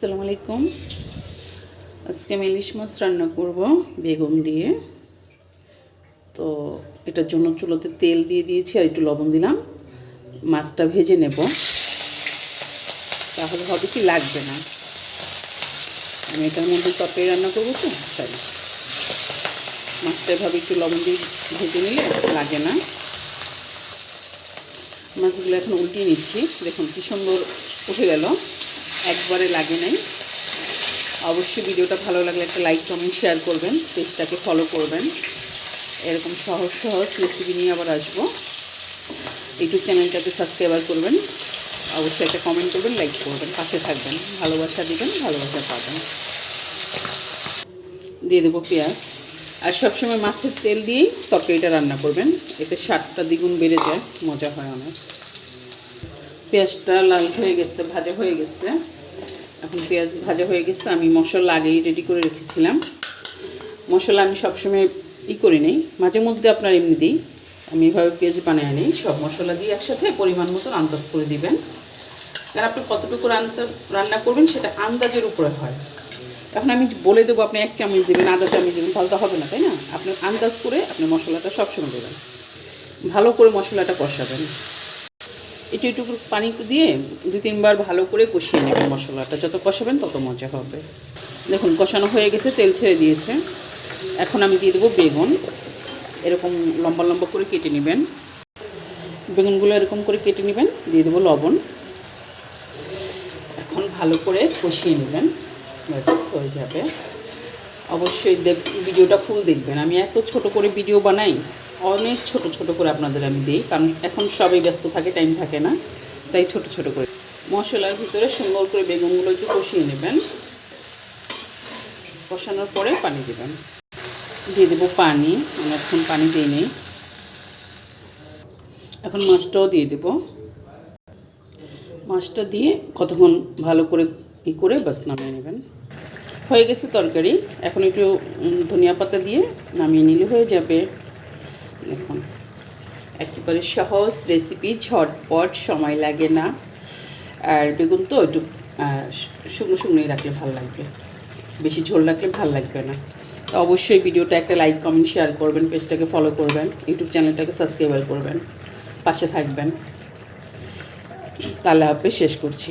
আসসালামু আলাইকুম। আজকে আমি ইলিশ মাছ রান্না করব বেগুন দিয়ে। তো এটার জন্য চুলোতে তেল দিয়ে দিয়েছি আর একটু লবণ দিলাম। মাছটা ভেজে নেব, তাহলে হবে কি লাগবে না। আমি এটার মধ্যে তরকারি রান্না করবো তো তাই মাছটা এভাবে একটু লবণ দিয়ে ভেজে নিলে লাগে না। মাছগুলো এখন উল্টিয়ে নিচ্ছি, দেখুন কী সুন্দর উঠে গেল, একবারে লাগে নাই। অবশ্যই ভিডিওটা ভালো লাগলে একটা লাইক কমেন্ট শেয়ার করবেন, পেজটাকে ফলো করবেন। এরকম সহজ সহজ রেসিপি নিয়ে আবার আসবো। ইউটিউব চ্যানেলটাকে সাবস্ক্রাইব করবেন, অবশ্যই একটা কমেন্ট করবেন, লাইক করবেন, পাশে থাকবেন, ভালোবাসা দিবেন, ভালোবাসা পাবেন। দিয়ে দেবো পেঁয়াজ। আর সবসময় মাছের তেল দিয়েই তরকারিটা রান্না করবেন, এতে স্বাদটা দ্বিগুণ বেড়ে যায়, মজা হয় অনেক। পেঁয়াজটা লাল হয়ে গেছে, ভাজা হয়ে গেছে। এখন পেঁয়াজ ভাজা হয়ে গেছে, আমি মশলা আগেই রেডি করে রেখেছিলাম। মশলা আমি সবসময় করি নেই, মাঝে মধ্যে আপনার এমনি দিই। আমি এভাবে পেঁয়াজ বানিয়ে নিই, সব মশলা দিয়ে একসাথে পরিমাণ মতো আন্দাজ করে দিবেন। কারণ আপনি কতটুকু রান্না করবেন সেটা আন্দাজের উপরে হয়। এখন আমি বলে দেবো আপনি 1 চামচ দেবেন, আধা চামচ দেবেন, তাহলে তো হবে না, তাই না? আপনি আন্দাজ করে আপনি মশলাটা সবসময় দেবেন, ভালো করে মশলাটা কষাবেন। একটু পানি দিয়ে 2-3 বার ভালো করে কষিয়ে নেবেন মশলাটা, যত কষাবেন তত মজা হবে। দেখুন কষানো হয়ে গেছে, তেল ছেড়ে দিয়েছে। এখন আমি দিয়ে দেবো বেগুন। এরকম লম্বা লম্বা করে কেটে নেবেন, বেগুনগুলো এরকম করে কেটে নেবেন। দিয়ে দেবো লবণ। এখন ভালো করে কষিয়ে নেবেন, ব্যাস হয়ে যাবে। অবশ্যই ভিডিওটা ফুল দেখবেন। আমি এত ছোট করে ভিডিও বানাই, অনেক ছোট ছোট করে আপনাদের আমি দিই, কারণ এখন সবাই ব্যস্ত থাকে, টাইম থাকে না, তাই ছোট ছোট করে। মশলার ভিতরে সুন্দর করে বেগুনগুলো একটু কষিয়ে নেবেন। কষানোর পরে পানি দেবেন। দিয়ে দেবো পানি, আমি এখন পানি দিয়ে নিই। এখন মাছটাও দিয়ে দেবো। মাছটা দিয়ে কতক্ষণ ভালো করে করে বাস নামিয়ে নেবেন। হয়ে গেছে তরকারি। এখন একটু ধনিয়া পাতা দিয়ে নামিয়ে নিলে হয়ে যাবে। দেখুন একেবারে সহজ রেসিপি, ঝটপট, সময় লাগে না। আর বেগুন তো একটু শুকনো শুকনোই রাখলে ভালো লাগবে, বেশি ঝোল রাখলে ভালো লাগবে না। তো অবশ্যই ভিডিওটা একটা লাইক কমেন্ট শেয়ার করবেন, পেজটাকে ফলো করবেন, ইউটিউব চ্যানেলটাকে সাবস্ক্রাইব করবেন, পাশে থাকবেন। তাহলে আপনি শেষ করছি।